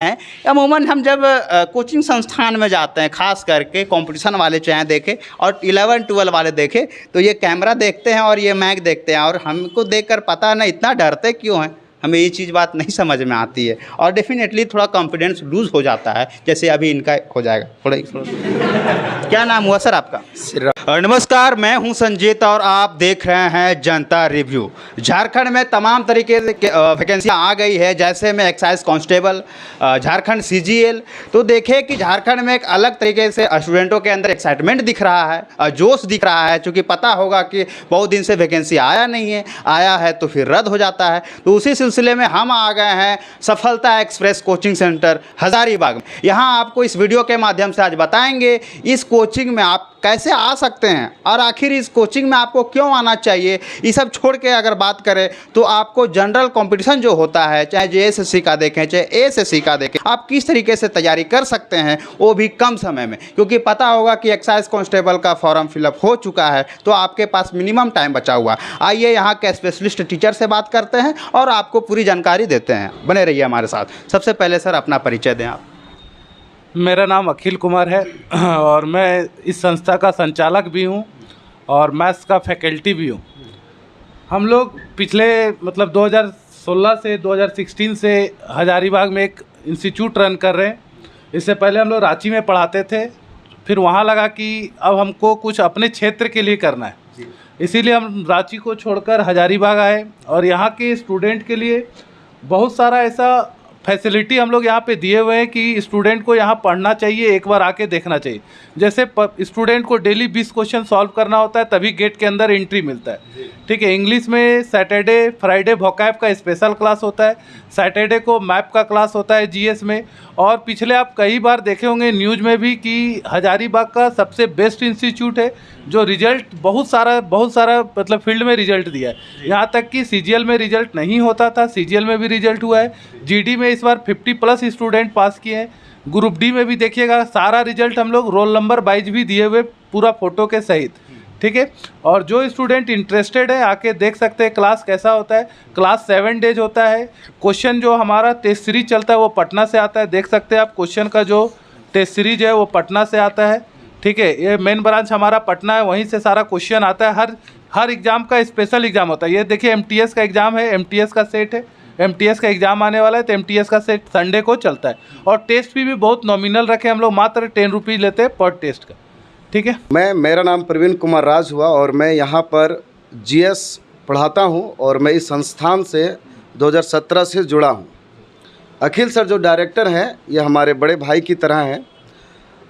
हैं। अमूमन हम जब कोचिंग संस्थान में जाते हैं, ख़ास करके कंपटीशन वाले चाहे देखें और 11-12 वाले देखें, तो ये कैमरा देखते हैं और ये माइक देखते हैं और हमको देखकर पता नहीं इतना डरते क्यों हैं, हमें ये चीज़ बात नहीं समझ में आती है और डेफिनेटली थोड़ा कॉन्फिडेंस लूज़ हो जाता है, जैसे अभी इनका हो जाएगा थोड़ा। क्या नाम हुआ सर आपका? नमस्कार, मैं हूं संजीत और आप देख रहे हैं जनता रिव्यू। झारखंड में तमाम तरीके से वैकेंसियाँ आ गई है, जैसे में एक्साइज कांस्टेबल, झारखंड सीजीएल। तो देखें कि झारखंड में एक अलग तरीके से स्टूडेंटों के अंदर एक्साइटमेंट दिख रहा है, जोश दिख रहा है, क्योंकि पता होगा कि बहुत दिन से वैकेंसी आया नहीं है, आया है तो फिर रद्द हो जाता है। तो उसी सिलसिले में हम आ गए हैं सफलता एक्सप्रेस कोचिंग सेंटर हज़ारीबाग में। यहाँ आपको इस वीडियो के माध्यम से आज बताएंगे इस कोचिंग में आप कैसे आ सकते हैं और आखिर इस कोचिंग में आपको क्यों आना चाहिए। ये सब छोड़ के अगर बात करें तो आपको जनरल कंपटीशन जो होता है, चाहे जेएसएससी का देखें चाहे एएसएससी का देखें, आप किस तरीके से तैयारी कर सकते हैं, वो भी कम समय में। क्योंकि पता होगा कि एक्साइज कांस्टेबल का फॉर्म फिलअप हो चुका है, तो आपके पास मिनिमम टाइम बचा हुआ। आइए यहाँ के स्पेशलिस्ट टीचर से बात करते हैं और आपको पूरी जानकारी देते हैं। बने रहिए हमारे साथ। सबसे पहले सर अपना परिचय दें आप। मेरा नाम अखिल कुमार है और मैं इस संस्था का संचालक भी हूं और मैथ्स का फैकल्टी भी हूं। हम लोग पिछले 2016 से 2016 से हज़ारीबाग में एक इंस्टीट्यूट रन कर रहे हैं। इससे पहले हम लोग रांची में पढ़ाते थे, फिर वहां लगा कि अब हमको कुछ अपने क्षेत्र के लिए करना है, इसीलिए हम रांची को छोड़कर हज़ारीबाग आए और यहाँ के स्टूडेंट के लिए बहुत सारा ऐसा फैसिलिटी हम लोग यहाँ पे दिए हुए हैं कि स्टूडेंट को यहाँ पढ़ना चाहिए, एक बार आके देखना चाहिए। जैसे स्टूडेंट को डेली 20 क्वेश्चन सॉल्व करना होता है, तभी गेट के अंदर एंट्री मिलता है। ठीक है, इंग्लिश में सैटरडे फ्राइडे वोकैब का स्पेशल क्लास होता है, सैटरडे को मैप का क्लास होता है जीएस में। और पिछले आप कई बार देखे होंगे न्यूज़ में भी कि हज़ारीबाग का सबसे बेस्ट इंस्टीट्यूट है, जो रिजल्ट बहुत सारा फील्ड में रिजल्ट दिया है। यहाँ तक कि सीजीएल में रिजल्ट नहीं होता था, सीजीएल में भी रिजल्ट हुआ है। जीडी में इस बार 50+ स्टूडेंट पास किए हैं। ग्रुप डी में भी देखिएगा सारा रिजल्ट हम लोग रोल नंबर वाइज भी दिए हुए, पूरा फोटो के सहित। ठीक है, और जो स्टूडेंट इंटरेस्टेड है आके देख सकते हैं क्लास कैसा होता है। क्लास 7 डेज होता है। क्वेश्चन जो हमारा टेस्ट सीरीज चलता है वो पटना से आता है, देख सकते हैं आप। क्वेश्चन का जो टेस्ट सीरीज है वो पटना से आता है। ठीक है, ये मेन ब्रांच हमारा पटना है, वहीं से सारा क्वेश्चन आता है। हर एग्ज़ाम का स्पेशल एग्ज़ाम होता है। ये देखिए एमटीएस का एग्ज़ाम है, एमटीएस का सेट है, एमटीएस का एग्ज़ाम आने वाला है, तो एमटीएस का सेट संडे को चलता है। और टेस्ट फी भी बहुत नॉमिनल रखे हम लोग, मात्र 10 रुपीज़ लेते हैं पर टेस्ट का। ठीक है, मेरा नाम प्रवीण कुमार राज हुआ और मैं यहाँ पर जीएस पढ़ाता हूँ और मैं इस संस्थान से 2017 से जुड़ा हूँ। अखिल सर जो डायरेक्टर हैं, ये हमारे बड़े भाई की तरह हैं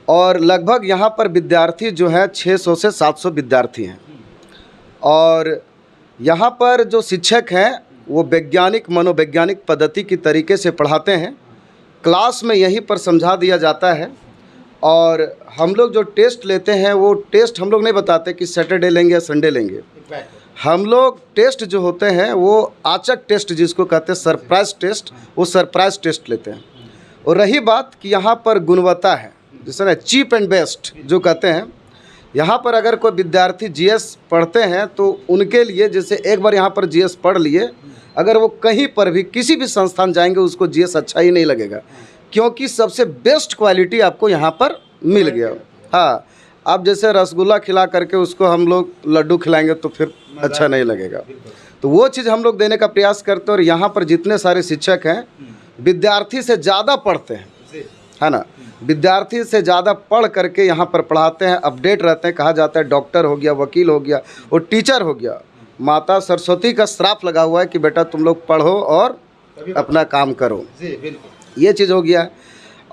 और लगभग यहाँ पर विद्यार्थी जो है 600 से 700 विद्यार्थी हैं। और यहाँ पर जो शिक्षक हैं वो वैज्ञानिक मनोवैज्ञानिक पद्धति की तरीके से पढ़ाते हैं। क्लास में यहीं पर समझा दिया जाता है और हम लोग जो टेस्ट लेते हैं वो टेस्ट हम लोग नहीं बताते कि सैटरडे लेंगे या संडे लेंगे। हम लोग टेस्ट जो होते हैं वो आचक टेस्ट जिसको कहते हैं सरप्राइज टेस्ट, वो सरप्राइज टेस्ट लेते हैं। और रही बात कि यहाँ पर गुणवत्ता है, जैसे ना चीप एंड बेस्ट जो कहते हैं, यहाँ पर अगर कोई विद्यार्थी जीएस पढ़ते हैं तो उनके लिए, जैसे एक बार यहाँ पर जीएस पढ़ लिए, अगर वो कहीं पर भी किसी भी संस्थान जाएंगे उसको जीएस अच्छा ही नहीं लगेगा, क्योंकि सबसे बेस्ट क्वालिटी आपको यहाँ पर मिल गया। हाँ, आप जैसे रसगुल्ला खिला करके उसको हम लोग लड्डू खिलाएंगे तो फिर अच्छा नहीं लगेगा। तो वो चीज़ हम लोग देने का प्रयास करते हैं। और यहाँ पर जितने सारे शिक्षक हैं विद्यार्थी से ज़्यादा पढ़ते हैं, है ना, विद्यार्थी से ज़्यादा पढ़ करके यहाँ पर पढ़ाते हैं, अपडेट रहते हैं। कहा जाता है डॉक्टर हो गया, वकील हो गया और टीचर हो गया। माता सरस्वती का श्राप लगा हुआ है कि बेटा तुम लोग पढ़ो और अपना काम करो, ये चीज़ हो गया।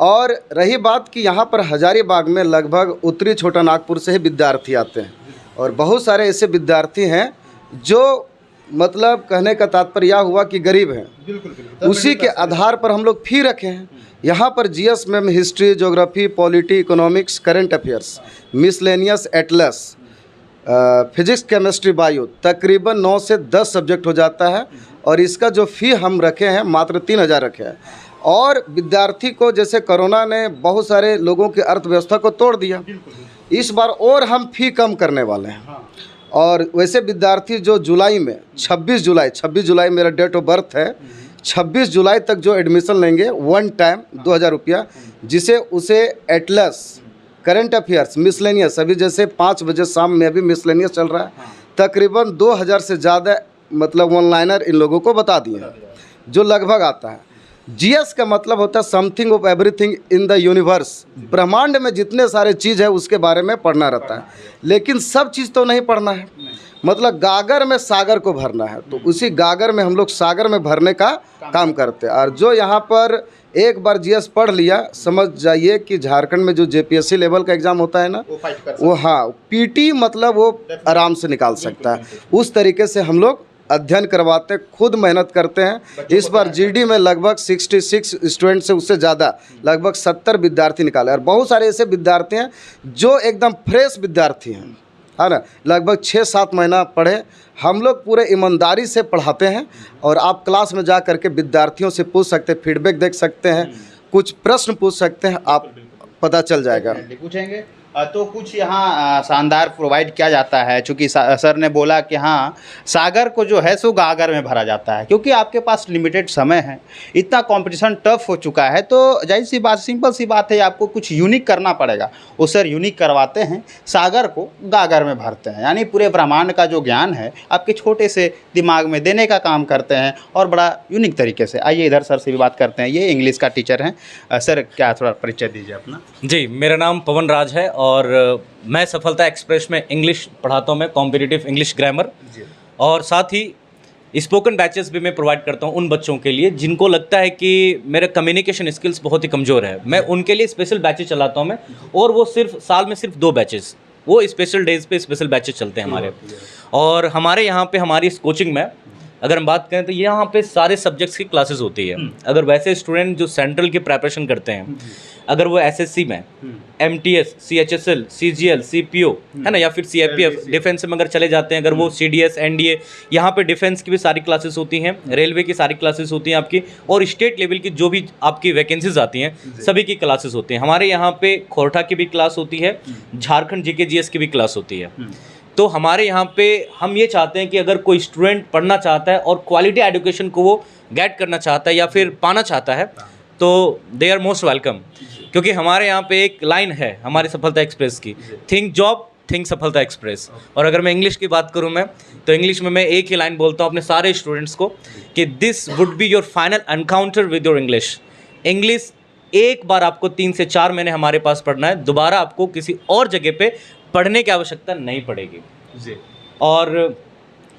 और रही बात कि यहाँ पर हज़ारीबाग में लगभग उत्तरी छोटा नागपुर से ही विद्यार्थी आते हैं और बहुत सारे ऐसे विद्यार्थी हैं जो कहने का तात्पर्य यह हुआ कि गरीब हैं। उसी के आधार पर हम लोग फी रखे हैं। यहाँ पर जीएस में history, geography, polity, economics, current affairs, miscellaneous Atlas, physics, chemistry, bio, तकरीबन 9 से 10 सब्जेक्ट हो जाता है। और इसका जो फ़ी हम रखे हैं मात्र 3000 रखे हैं। और विद्यार्थी को, जैसे कोरोना ने बहुत सारे लोगों की अर्थव्यवस्था को तोड़ दिया, इस बार और हम फ़ी कम करने वाले हैं। और वैसे विद्यार्थी जो जुलाई में 26 जुलाई मेरा डेट ऑफ बर्थ है, 26 जुलाई तक जो एडमिशन लेंगे वन टाइम 2000 रुपया, जिसे उसे एटलस, करंट अफेयर्स, मिसलेनियस, अभी जैसे 5 बजे शाम में अभी मिसलेनियस चल रहा है, तकरीबन 2000 से ज़्यादा मतलब वन लाइनर इन लोगों को बता दिए हैं, जो लगभग आता है। जीएस का मतलब होता है something of everything in the universe, ब्रह्मांड में जितने सारे चीज़ है उसके बारे में पढ़ना रहता है, लेकिन सब चीज़ तो नहीं पढ़ना है, मतलब गागर में सागर को भरना है, तो उसी गागर में हम लोग सागर में भरने का काम करते हैं। और जो यहाँ पर एक बार जीएस पढ़ लिया, समझ जाइए कि झारखंड में जो जेपीएससी लेवल का एग्ज़ाम होता है ना, वो हाँ पीटी मतलब वो आराम से निकाल सकता है। उस तरीके से हम लोग अध्ययन करवाते हैं, खुद मेहनत करते हैं। इस बार जीडी में लगभग 66 स्टूडेंट से उससे ज़्यादा लगभग 70 विद्यार्थी निकाले, और बहुत सारे ऐसे विद्यार्थी हैं जो एकदम फ्रेश विद्यार्थी हैं, है ना, लगभग 6-7 महीना पढ़े। हम लोग पूरे ईमानदारी से पढ़ाते हैं, और आप क्लास में जा करके विद्यार्थियों से पूछ सकते हैं, फीडबैक देख सकते हैं, कुछ प्रश्न पूछ सकते हैं, आप पता चल जाएगा। पूछेंगे तो कुछ यहाँ शानदार प्रोवाइड किया जाता है, चूँकि सर ने बोला कि हाँ सागर को जो है सो गागर में भरा जाता है, क्योंकि आपके पास लिमिटेड समय है, इतना कंपटीशन टफ हो चुका है, तो जाहिर सी बात, सिंपल सी बात है, आपको कुछ यूनिक करना पड़ेगा। वो सर यूनिक करवाते हैं, सागर को गागर में भरते हैं, यानी पूरे ब्रह्मांड का जो ज्ञान है आपके छोटे से दिमाग में देने का काम करते हैं, और बड़ा यूनिक तरीके से। आइए इधर सर से भी बात करते हैं, ये इंग्लिश का टीचर हैं। सर क्या थोड़ा परिचय दीजिए अपना। जी, मेरा नाम पवन राज है और मैं सफलता एक्सप्रेस में इंग्लिश पढ़ाता हूँ, मैं कॉम्पिटिटिव इंग्लिश ग्रामर, और साथ ही स्पोकन बैचेस भी मैं प्रोवाइड करता हूँ उन बच्चों के लिए जिनको लगता है कि मेरा कम्युनिकेशन स्किल्स बहुत ही कमज़ोर है। मैं उनके लिए स्पेशल बैचेस चलाता हूँ मैं, और वो सिर्फ साल में सिर्फ 2 बैचेस, वो स्पेशल डेज पे स्पेशल बैचेस चलते हैं हमारे। और हमारे यहाँ पे हमारी इस कोचिंग में अगर हम बात करें तो यहाँ पे सारे सब्जेक्ट्स की क्लासेस होती है। अगर वैसे स्टूडेंट जो सेंट्रल की प्रिपरेशन करते हैं, अगर वो एसएससी में एमटीएस, सीएचएसएल, सीजीएल, सीपीओ है ना, या फिर सीआईपीएफ डिफेंस में अगर चले जाते हैं, अगर वो सीडीएस, एनडीए, यहाँ पे डिफेंस की भी सारी क्लासेस होती हैं, रेलवे की सारी क्लासेस होती हैं आपकी, और स्टेट लेवल की जो भी आपकी वैकेंसीज आती हैं सभी की क्लासेस होती हैं। हमारे यहाँ पे खोरठा की भी क्लास होती है, झारखंड जीके जीएस की भी क्लास होती है। तो हमारे यहाँ पे हम ये चाहते हैं कि अगर कोई स्टूडेंट पढ़ना चाहता है और क्वालिटी एजुकेशन को वो गेट करना चाहता है या फिर पाना चाहता है, तो दे आर मोस्ट वेलकम। क्योंकि हमारे यहाँ पे एक लाइन है हमारी सफलता एक्सप्रेस की, थिंक जॉब थिंक सफलता एक्सप्रेस। और अगर मैं इंग्लिश की बात करूँ मैं, तो इंग्लिश में मैं एक ही लाइन बोलता हूँ अपने सारे स्टूडेंट्स को कि this would be your final encounter with your English. English एक बार आपको 3 से 4 महीने हमारे पास पढ़ना है, दोबारा आपको किसी और जगह पे पढ़ने की आवश्यकता नहीं पड़ेगी जी। और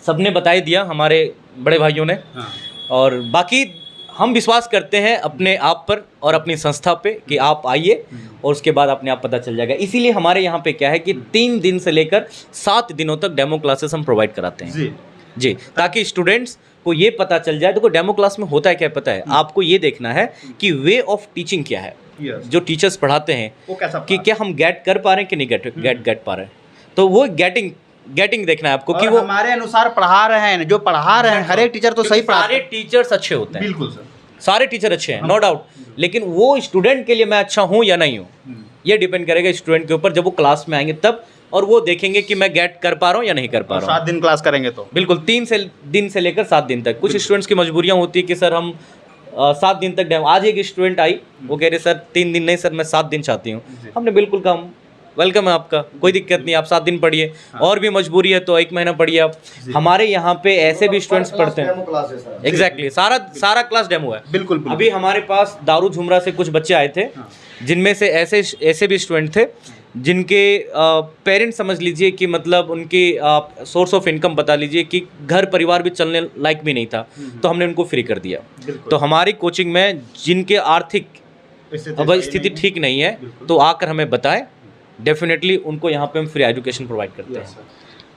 सबने बता ही दिया हमारे बड़े भाइयों ने। हाँ। और बाकी हम विश्वास करते हैं अपने आप पर और अपनी संस्था पे कि आप आइए और उसके बाद अपने आप पता चल जाएगा। इसीलिए हमारे यहाँ पे क्या है कि 3 दिन से लेकर 7 दिनों तक डेमो क्लासेस हम प्रोवाइड कराते हैं जी, ताकि स्टूडेंट्स को ये पता चल जाए। देखो डेमो क्लास में होता है क्या पता है, आपको ये देखना है कि वे ऑफ टीचिंग क्या है, जो टीचर्स पढ़ाते हैं वो कैसा कि क्या हम गेट कर पा रहे हैं कि नहीं गेट पा रहे हैं। तो वो गेटिंग देखना है आपको कि वो हमारे अनुसार पढ़ा रहे हैं, जो पढ़ा रहे हैं हर एक टीचर तो सही पढ़ा, सारे टीचर्स अच्छे होते हैं, बिल्कुल सर, सारे टीचर अच्छे हैं, नो डाउट, लेकिन वो स्टूडेंट के लिए मैं अच्छा हूँ या नहीं हूँ ये डिपेंड करेगा स्टूडेंट के ऊपर। जब वो क्लास में आएंगे तब, और वो देखेंगे कि मैं गेट कर पा रहा हूँ या नहीं कर पा रहा हूँ। 7 दिन क्लास करेंगे तो बिल्कुल 3 दिन से लेकर 7 दिन तक। कुछ स्टूडेंट्स की मजबूरियाँ होती है कि सर हम 7 दिन तक डेमो। आज एक स्टूडेंट आई, वो कह रहे सर 3 दिन नहीं सर मैं 7 दिन चाहती हूँ। हमने बिल्कुल कहा वेलकम है आपका, कोई दिक्कत नहीं, आप 7 दिन पढ़िए। और भी मजबूरी है तो 1 महीना पढ़िए आप। हमारे यहाँ पे ऐसे भी स्टूडेंट्स पढ़ते हैं, एग्जैक्टली सारा क्लास डेमो है बिल्कुल। अभी हमारे पास दारू झुमरा से कुछ बच्चे आए थे, जिनमें से ऐसे भी स्टूडेंट थे जिनके पेरेंट्स समझ लीजिए कि मतलब उनकी सोर्स ऑफ इनकम बता लीजिए कि घर परिवार भी चलने लायक भी नहीं था, तो हमने उनको फ्री कर दिया। तो हमारी कोचिंग में जिनके आर्थिक स्थिति ठीक नहीं है तो आकर हमें बताएं, डेफिनेटली उनको यहाँ पे हम फ्री एजुकेशन प्रोवाइड करते हैं।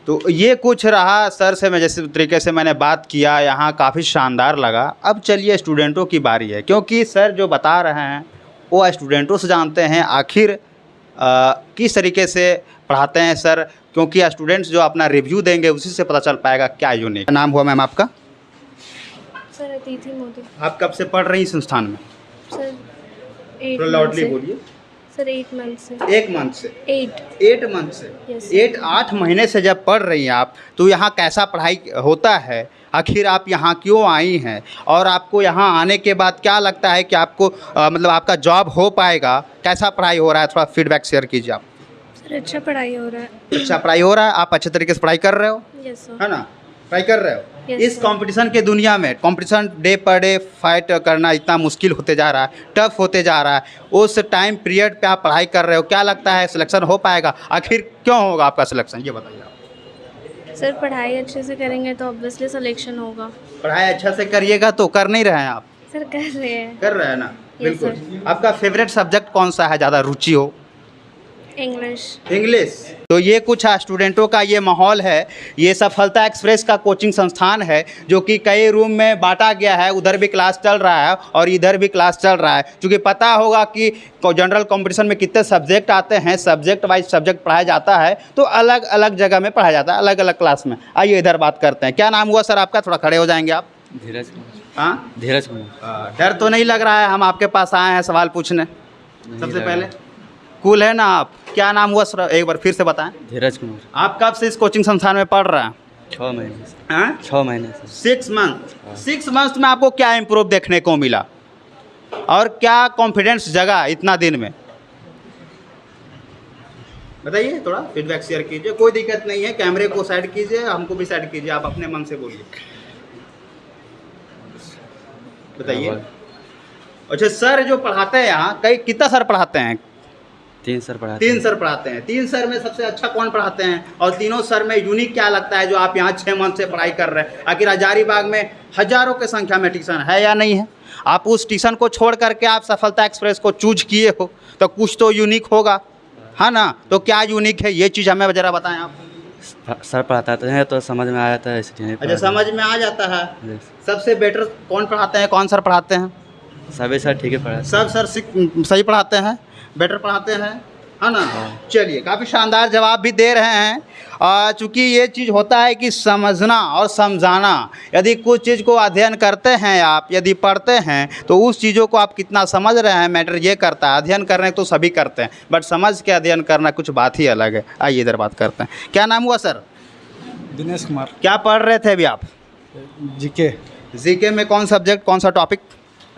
तो ये कुछ रहा सर से, मैं जैसे तरीके से मैंने बात किया यहाँ काफ़ी शानदार लगा। अब चलिए स्टूडेंटों की बारी है, क्योंकि सर जो बता रहे हैं वो स्टूडेंटों से जानते हैं आखिर किस तरीके से पढ़ाते हैं सर, क्योंकि स्टूडेंट्स जो अपना रिव्यू देंगे उसी से पता चल पाएगा क्या यूनिक। नाम हुआ मैम आपका? सर अतिथि मोदी। आप कब से पढ़ रही संस्थान में? सर 8 लाउडली बोलिए सर। 8 मंथ से। 1 मंथ से? 8 मंथ से? yes, 8 महीने से जब पढ़ रही हैं आप, तो यहाँ कैसा पढ़ाई होता है आखिर आप यहाँ क्यों आई हैं, और आपको यहाँ आने के बाद क्या लगता है कि आपको मतलब आपका जॉब हो पाएगा, कैसा पढ़ाई हो रहा है, थोड़ा फीडबैक शेयर कीजिए आप। सर अच्छा पढ़ाई हो रहा है। अच्छा पढ़ाई हो रहा है, आप अच्छे तरीके से पढ़ाई कर रहे हो, यस सर। है ना, पढ़ाई कर रहे हो। Yes, इस sir. कंपटीशन के दुनिया में competition day per day fight करना इतना मुश्किल होते जा रहा है, टफ होते जा रहा है, उस टाइम पीरियड पे आप पढ़ाई कर रहे हो, क्या लगता है सिलेक्शन हो पाएगा, आखिर क्यों होगा आपका सिलेक्शन, ये बताइए आप। सर पढ़ाई अच्छे से करेंगे तो ऑब्वियसली सिलेक्शन होगा। पढ़ाई अच्छा से करिएगा तो कर नहीं रहे हैं आप, सर कर रहे हैं। कर रहे हैं ना, Yes, बिल्कुल। sir. आपका फेवरेट सब्जेक्ट कौन सा है, ज़्यादा रुचि हो? इंग्लिश। इंग्लिश। तो ये कुछ स्टूडेंटों का ये माहौल है। ये सफलता एक्सप्रेस का कोचिंग संस्थान है जो कि कई रूम में बांटा गया है, उधर भी क्लास चल रहा है और इधर भी क्लास चल रहा है। क्योंकि पता होगा कि जनरल कंपटीशन में कितने सब्जेक्ट आते हैं, सब्जेक्ट वाइज सब्जेक्ट पढ़ाया जाता है, तो अलग अलग जगह में पढ़ाया जाता है, अलग अलग क्लास में। आइए इधर बात करते हैं। क्या नाम हुआ सर आपका, थोड़ा खड़े हो जाएंगे आप? धीरज कुमार। हाँ, धीरज कुमार। डर तो नहीं लग रहा है? हम आपके पास आए हैं सवाल पूछने। सबसे लग पहले कूल है ना आप? क्या नाम हुआ सर, एक बार फिर से बताएं। धीरज कुमार। आप कब से इस कोचिंग संस्थान में पढ़ रहे हैं? 6 महीने से। हाँ? 6 महीने से। 6 मंथ। 6 मंथ में आपको क्या इम्प्रूव देखने को मिला और क्या कॉन्फिडेंस जगा इतना दिन में, बताइए, थोड़ा फीडबैक शेयर कीजिए। कोई दिक्कत नहीं है, कैमरे को साइड कीजिए, हमको भी साइड कीजिए, आप अपने मन से बोलिए, बताइए। अच्छा सर जो पढ़ाते हैं यहाँ, कई कितना सर पढ़ाते हैं? 3 सर पढ़ाते 3 हैं। सर पढ़ाते हैं। 3 सर में सबसे अच्छा कौन पढ़ाते हैं, और तीनों सर में यूनिक क्या लगता है जो आप यहाँ 6 मंथ से पढ़ाई कर रहे हैं? आखिर हजारीबाग में हजारों की संख्या में ट्यूशन है या नहीं है? आप उस ट्यूशन को छोड़ करके आप सफलता एक्सप्रेस को चूज किए हो, तो कुछ तो यूनिक होगा, है ना? तो क्या यूनिक है ये चीज़ हमें ज़रा बताएं आप। सर पढ़ाते हैं तो समझ में आ जाता है इसलिए। अच्छा समझ में आ जाता है। Yes. सबसे बेटर कौन पढ़ाते हैं, कौन सर पढ़ाते हैं? सभी सर ठीक है पढ़ाते सब सर सही पढ़ाते हैं, बेटर पढ़ाते हैं, है ना? चलिए, काफ़ी शानदार जवाब भी दे रहे हैं। चूँकि ये चीज़ होता है कि समझना और समझाना, यदि कुछ चीज़ को अध्ययन करते हैं आप, यदि पढ़ते हैं, तो उस चीज़ों को आप कितना समझ रहे हैं मैटर ये करता है। अध्ययन कर रहे हैं तो सभी करते हैं, बट समझ के अध्ययन करना कुछ बात ही अलग है। आइए इधर बात करते हैं। क्या नाम हुआ सर? दिनेश कुमार। क्या पढ़ रहे थे अभी आप? जीके जीके में कौन सब्जेक्ट, कौन सा टॉपिक?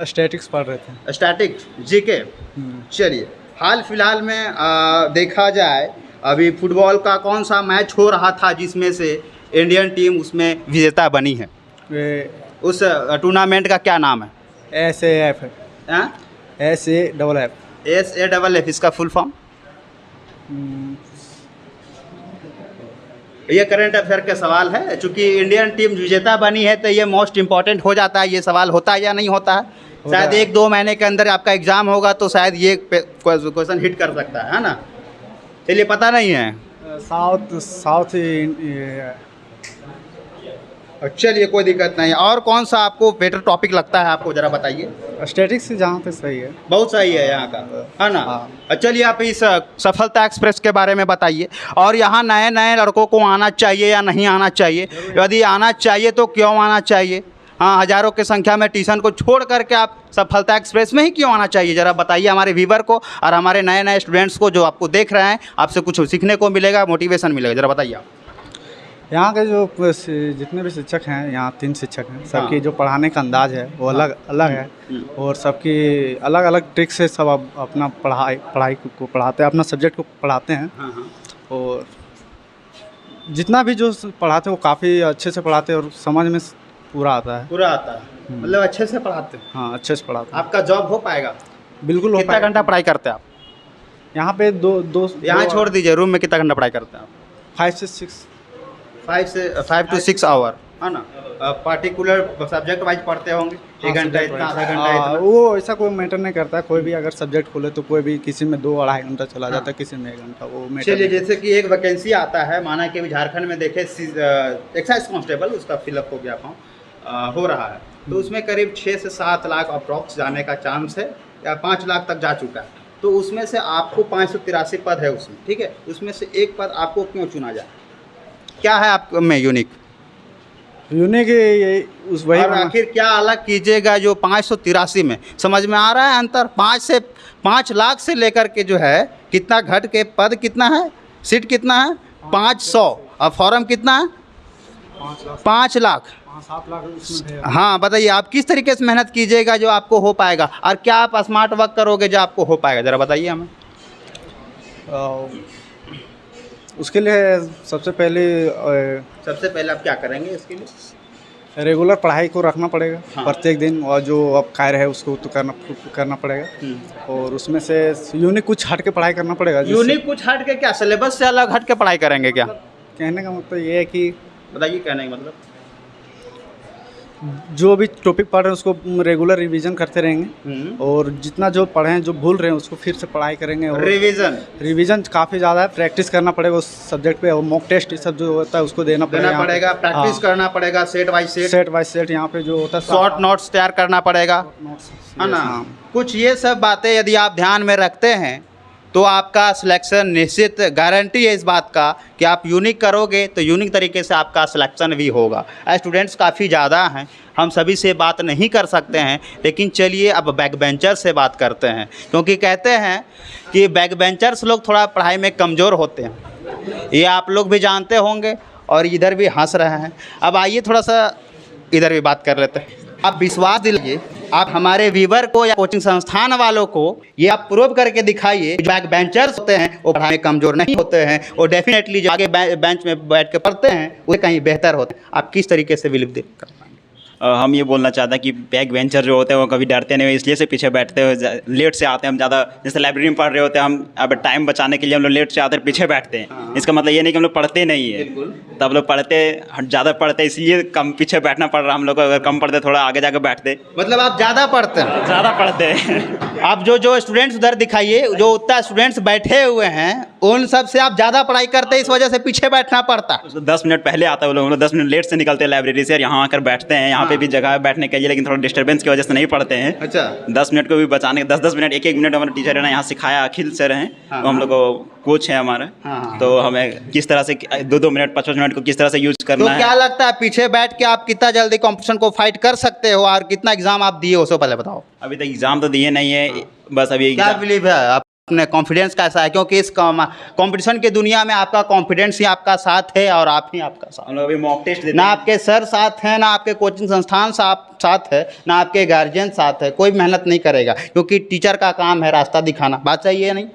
स्टैटिक्स पढ़ रहे थे। Static GK. चलिए, हाल फिलहाल में देखा जाए अभी फुटबॉल का कौन सा मैच हो रहा था जिसमें से इंडियन टीम उसमें विजेता बनी है? उस टूर्नामेंट का क्या नाम है? SAF है। हाँ? SAFF। SAFF, इसका फुल फॉर्म? ये करंट अफेयर का सवाल है। चूँकि इंडियन टीम विजेता बनी है तो ये मोस्ट इम्पॉर्टेंट हो जाता है। ये सवाल होता है या नहीं होता है? शायद 1-2 महीने के अंदर आपका एग्ज़ाम होगा तो शायद ये क्वेश्चन हिट कर सकता है ना? चलिए, पता नहीं है। साउथ चलिए, कोई दिक्कत नहीं। और कौन सा आपको बेटर टॉपिक लगता है, आपको ज़रा बताइए। स्टैटिक्स जहाँ पे सही है। बहुत सही है यहाँ का, है ना? हाँ। चलिए, आप इस सफलता एक्सप्रेस के बारे में बताइए। और यहाँ नए नए लड़कों को आना चाहिए या नहीं आना चाहिए? यदि आना चाहिए तो क्यों आना चाहिए? हाँ, हज़ारों की संख्या में ट्यूशन को छोड़ करके आप सफलता एक्सप्रेस में ही क्यों आना चाहिए? ज़रा बताइए हमारे व्यूवर को और हमारे नए नए स्टूडेंट्स को जो आपको देख रहे हैं, आपसे कुछ सीखने को मिलेगा, मोटिवेशन मिलेगा। ज़रा बताइए आप। यहाँ के जो जितने भी शिक्षक हैं, यहाँ 3 शिक्षक हैं, सबकी जो पढ़ाने का अंदाज है वो अलग अलग है और सबकी अलग अलग ट्रिक से सब अपना पढ़ाई को पढ़ाते हैं, अपना सब्जेक्ट को पढ़ाते हैं। और जितना भी जो पढ़ाते हैं वो काफ़ी अच्छे से पढ़ाते हैं और समझ में पूरा आता है। पूरा आता है, मतलब अच्छे से पढ़ाते हैं। हाँ, अच्छे से पढ़ाते हैं। आपका जॉब हो पाएगा? बिल्कुल हो कितना पाएगा। घंटा पढ़ाई करते हैं आप यहाँ पे दो यहाँ? छोड़ दीजिए, रूम में कितना घंटा पढ़ाई करते हैं आप? 5 से 6। 5 to 6 आवर, है ना? पर्टिकुलर सब्जेक्ट वाइज पढ़ते होंगे, 1 घंटा इतना, आधा घंटा इतना? वो ऐसा कोई मैटर नहीं करता है। कोई भी अगर सब्जेक्ट खोले तो कोई भी, किसी में 2-2.5 घंटा चला जाता है, किसी में 1 घंटा, वो मैटर चलिए, नहीं। जैसे कि एक वैकेंसी आता है, माना कि अभी झारखंड में देखे एक्साइज कांस्टेबल, उसका फिलअप हो गया हो रहा है, तो उसमें करीब 6 से 7 लाख अप्रॉक्स जाने का चांस है, या 5 लाख तक जा चुका है। तो उसमें से आपको 583 पद है उसमें, ठीक है? उसमें से एक पद आपको क्यों चुना जाए? क्या है आप में यूनिक उस वही और आखिर क्या अलग कीजिएगा जो 583 में? समझ में आ रहा है अंतर? 5 लाख से लेकर के जो है कितना घट के पद कितना है, सीट कितना है? 500, और फॉर्म कितना है? 5 लाख। 7 लाख उसमें है। हाँ बताइए, आप किस तरीके से मेहनत कीजिएगा जो आपको हो पाएगा, और क्या आप स्मार्ट वर्क करोगे जो आपको हो पाएगा, ज़रा बताइए हमें। उसके लिए सबसे पहले सबसे पहले आप क्या करेंगे इसके लिए? रेगुलर पढ़ाई को रखना पड़ेगा प्रत्येक दिन, और जो अब कार्य है उसको तो करना पड़ेगा, और उसमें से यूनिक कुछ हट के पढ़ाई करना पड़ेगा। यूनिक कुछ हट के, क्या सिलेबस से अलग हट के पढ़ाई करेंगे क्या? कहने का मतलब ये है कि बताइए कहने का मतलब। जो भी टॉपिक पढ़ रहे हैं उसको रेगुलर रिवीजन करते रहेंगे, और जितना जो पढ़े हैं जो भूल रहे हैं उसको फिर से पढ़ाई करेंगे। और रिवीजन काफ़ी ज़्यादा है, प्रैक्टिस करना पड़ेगा उस सब्जेक्ट पे, और मॉक टेस्ट सब जो होता है उसको देना पड़ेगा, प्रैक्टिस करना पड़ेगा, सेट बाय सेट यहाँ पे जो होता है शॉर्ट नोट्स तैयार करना पड़ेगा, है ना। कुछ ये सब बातें यदि आप ध्यान में रखते हैं तो आपका सिलेक्शन निश्चित, गारंटी है इस बात का कि आप यूनिक करोगे तो यूनिक तरीके से आपका सिलेक्शन भी होगा। स्टूडेंट्स काफ़ी ज़्यादा हैं, हम सभी से बात नहीं कर सकते हैं, लेकिन चलिए अब बैक बेंचर से बात करते हैं, क्योंकि कहते हैं कि बैक बेंचर्स लोग थोड़ा पढ़ाई में कमज़ोर होते हैं, ये आप लोग भी जानते होंगे, और इधर भी हंस रहे हैं। अब आइए थोड़ा सा इधर भी बात कर लेते हैं। आप विश्वास दिलाइए, आप हमारे व्यूवर को या कोचिंग संस्थान वालों को ये आप प्रूव करके दिखाइए, जो बैक बेंचर्स होते हैं वो पढ़ाई में कमज़ोर नहीं होते हैं, और डेफिनेटली जो आगे बेंच में बैठ के पढ़ते हैं वो कहीं बेहतर होते हैं। आप किस तरीके से बिलीव कर पाएंगे? हम ये बोलना चाहते हैं कि बैक बेंचर जो होते हैं वो कभी डरते नहीं, इसलिए से पीछे बैठते हैं, लेट से आते हैं हम ज़्यादा, जैसे लाइब्रेरी में पढ़ रहे होते हैं हम, अब टाइम बचाने के लिए हम लोग लेट से आते हैं, पीछे बैठते हैं। इसका मतलब ये नहीं कि हम लोग पढ़ते नहीं है, तब लोग पढ़ते, ज़्यादा पढ़ते, इसलिए कम पीछे बैठना पड़ रहा हम लोग को। अगर कम पढ़ते थोड़ा आगे जाकर बैठते। मतलब आप ज़्यादा पढ़ते हैं? ज़्यादा पढ़ते हैं। आप जो स्टूडेंट्स उधर दिखाइए, जो उतना स्टूडेंट्स बैठे हुए हैं उन सब से आप ज़्यादा पढ़ाई करते हैं, इस वजह से पीछे बैठना पड़ता है। 10 मिनट पहले आता है वो लोग 10 मिनट लेट से निकलते हैं लाइब्रेरी से, और यहाँ आकर बैठते हैं। यहाँ पे भी जगह है बैठने के लिए, लेकिन थोड़ा डिस्टर्बेंस की वजह से नहीं पढ़ते हैं। अच्छा। 10 मिनट को भी बचाने, 10-10 मिनट, एक मिनट हमारे टीचर ने यहाँ सिखाया, अखिल सर हैं, वो हम लोग को कोच है हमारे, तो हमें किस तरह से 2-2 मिनट 5-5 मिनट को किस तरह से यूज करना है। क्या लगता है पीछे बैठ के आप कितना जल्दी कंपटीशन को फाइट कर सकते हो, और कितना एग्जाम आप दिए उसको पहले बताओ। अभी तक एग्जाम तो दिए नहीं है, बस अभी क्या बिलीव है आप अपने कॉन्फिडेंस कैसा है, क्योंकि इस कंपटीशन की दुनिया में आपका कॉन्फिडेंस ही आपका साथ है, और आप ही आपका साथ। हम लोग अभी मॉक टेस्ट देते ना हैं। आपके सर साथ हैं, ना आपके कोचिंग संस्थान साथ है, ना आपके गार्जियन साथ है, कोई मेहनत नहीं करेगा, क्योंकि टीचर का काम है रास्ता दिखाना। बात सही है नहीं?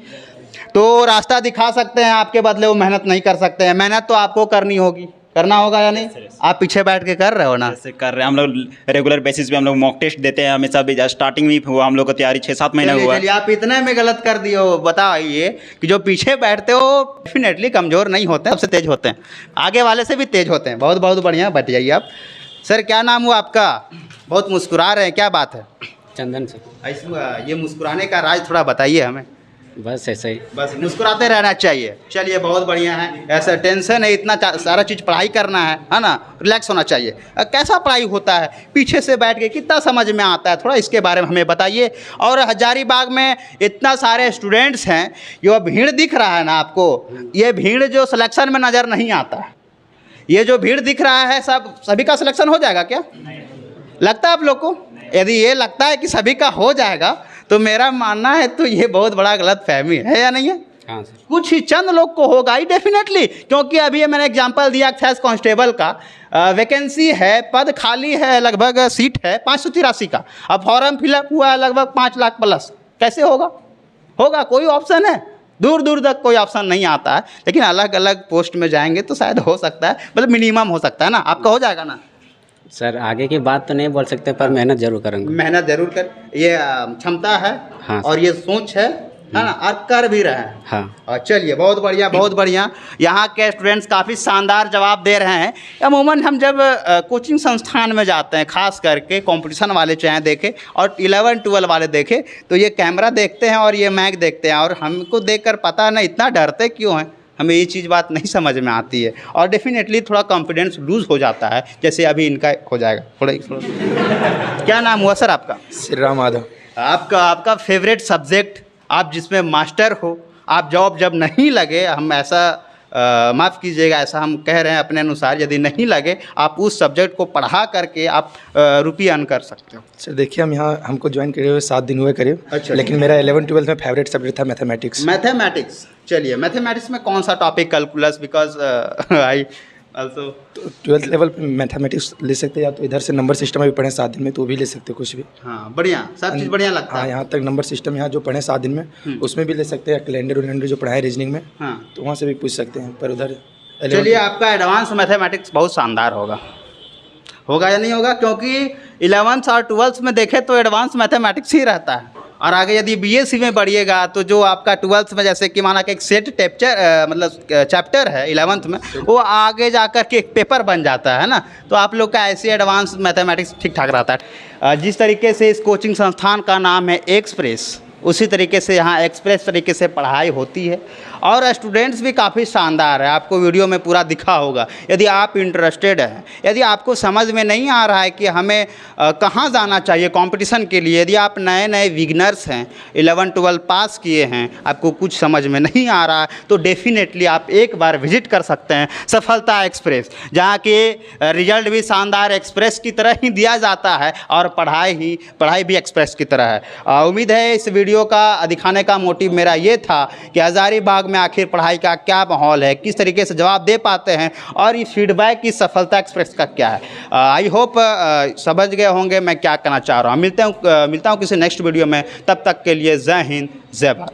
तो रास्ता दिखा सकते हैं, आपके बदले वो मेहनत नहीं कर सकते हैं। मेहनत तो आपको करनी होगी, करना होगा या नहीं? आप पीछे बैठ के कर रहे हो ना? जैसे कर रहे हैं हम लोग रेगुलर बेसिस पे, हम लोग मॉक टेस्ट देते हैं हमेशा। भी स्टार्टिंग में हुआ हम लोग को तैयारी 6-7 महीने हुआ। चलिए आप इतने में गलत कर दिए हो। बताइए कि जो पीछे बैठते हो डेफिनेटली कमज़ोर नहीं होते, सबसे तेज होते हैं, आगे वाले से भी तेज होते हैं। बहुत बहुत बढ़िया, बैठ जाइए आप। सर क्या नाम हुआ आपका? बहुत मुस्कुरा रहे हैं, क्या बात है? चंदन से। ऐसा ये मुस्कुराने का राज थोड़ा बताइए हमें। बस ऐसा ही, बस मुस्कुराते रहना चाहिए। चलिए बहुत बढ़िया है, ऐसा टेंशन है, इतना सारा चीज़ पढ़ाई करना है ना, रिलैक्स होना चाहिए। कैसा पढ़ाई होता है पीछे से बैठ के, कितना समझ में आता है, थोड़ा इसके बारे में हमें बताइए। और हजारीबाग में इतना सारे स्टूडेंट्स हैं, जो भीड़ दिख रहा है ना आपको, ये भीड़ जो सिलेक्शन में नज़र नहीं आता है, ये जो भीड़ दिख रहा है सभी का सिलेक्शन हो जाएगा क्या? लगता है आप लोग को? यदि ये लगता है कि सभी का हो जाएगा तो मेरा मानना है तो ये बहुत बड़ा गलत फहमी है या नहीं है? हाँ सर। कुछ ही चंद लोग को होगा ही डेफिनेटली, क्योंकि अभी ये मैंने एग्जांपल दिया एक्साइज कांस्टेबल का, वैकेंसी है, पद खाली है, लगभग सीट है 583 का, अब फॉर्म फिलअप हुआ है लगभग 5 लाख प्लस। कैसे होगा? होगा? कोई ऑप्शन है? दूर दूर तक कोई ऑप्शन नहीं आता है, लेकिन अलग अलग पोस्ट में जाएंगे तो शायद हो सकता है, मतलब मिनिमम हो सकता है ना। आपका हो जाएगा ना? सर आगे की बात तो नहीं बोल सकते, पर मेहनत जरूर करेंगे। मेहनत जरूर कर, ये क्षमता है। हाँ और ये सोच है ना, और कर भी रहे हैं। हाँ। और चलिए बहुत बढ़िया, बहुत बढ़िया। यहाँ के स्टूडेंट्स काफ़ी शानदार जवाब दे रहे हैं। अमूमन हम जब कोचिंग संस्थान में जाते हैं, खास करके कंपटीशन वाले चाहे देखें और 11-12 वाले देखें, तो ये कैमरा देखते हैं और ये मैक देखते हैं, और हमको देखकर पता नहीं इतना डरते क्यों हैं, हमें ये चीज़ बात नहीं समझ में आती है। और डेफिनेटली थोड़ा कॉन्फिडेंस लूज़ हो जाता है, जैसे अभी इनका हो जाएगा थोड़ा। क्या नाम हुआ सर आपका? श्री राम माधव। आपका फेवरेट सब्जेक्ट, आप जिसमें मास्टर हो, आप जॉब जब नहीं लगे, हम ऐसा माफ़ कीजिएगा, ऐसा हम कह रहे हैं अपने अनुसार, यदि नहीं लगे आप उस सब्जेक्ट को पढ़ा करके आप रुपये अर्न कर सकते हो। सर देखिए, हमको ज्वाइन करे हुए 7 दिन हुए करीब। अच्छा। लेकिन मेरा 11-12 में फेवरेट सब्जेक्ट था मैथमेटिक्स। मैथमेटिक्स। चलिए मैथमेटिक्स में कौन सा topic? Calculus, because I also तो 12th लेवल पे मैथमेटिक्स ले सकते हैं, या तो इधर से नंबर सिस्टम में भी पढ़ें 7 दिन में, तो वो भी ले सकते हैं कुछ भी। हाँ बढ़िया, सब चीज़ बढ़िया लगता हाँ, है। यहाँ तक नंबर सिस्टम यहाँ जो पढ़े 7 दिन में उसमें भी ले सकते हैं, कैलेंडर वैलेंडर जो पढ़ाए रीजनिंग में, हाँ तो वहाँ से भी पूछ सकते हैं। पर उधर चलिए, आपका एडवांस मैथमेटिक्स बहुत शानदार होगा या नहीं होगा, क्योंकि 11th और 12th में देखें तो एडवांस मैथमेटिक्स ही रहता है। और आगे यदि बीएससी में बढ़िएगा तो जो आपका 12th में जैसे कि माना कि एक सेट चैप्टर है 11th में, वो आगे जाकर के एक पेपर बन जाता है ना, तो आप लोग का ऐसे एडवांस मैथमेटिक्स ठीक ठाक रहता है। जिस तरीके से इस कोचिंग संस्थान का नाम है एक्सप्रेस, उसी तरीके से यहाँ एक्सप्रेस तरीके से पढ़ाई होती है और स्टूडेंट्स भी काफ़ी शानदार है। आपको वीडियो में पूरा दिखा होगा। यदि आप इंटरेस्टेड हैं, यदि आपको समझ में नहीं आ रहा है कि हमें कहाँ जाना चाहिए कंपटीशन के लिए, यदि आप नए नए बिगनर्स हैं, 11-12 पास किए हैं, आपको कुछ समझ में नहीं आ रहा है, तो डेफिनेटली आप एक बार विजिट कर सकते हैं सफलता एक्सप्रेस, जहाँ के रिजल्ट भी शानदार एक्सप्रेस की तरह ही दिया जाता है और पढ़ाई भी एक्सप्रेस की तरह है। उम्मीद है इस वीडियो का दिखाने का मोटिव मेरा ये था कि हज़ारीबाग में आखिर पढ़ाई का क्या माहौल है, किस तरीके से जवाब दे पाते हैं और ये फीडबैक की सफलता एक्सप्रेस का क्या है। आई होप समझ गए होंगे मैं क्या कहना चाह रहा हूँ। मिलता हूँ किसी नेक्स्ट वीडियो में, तब तक के लिए जय हिंद जय भारत।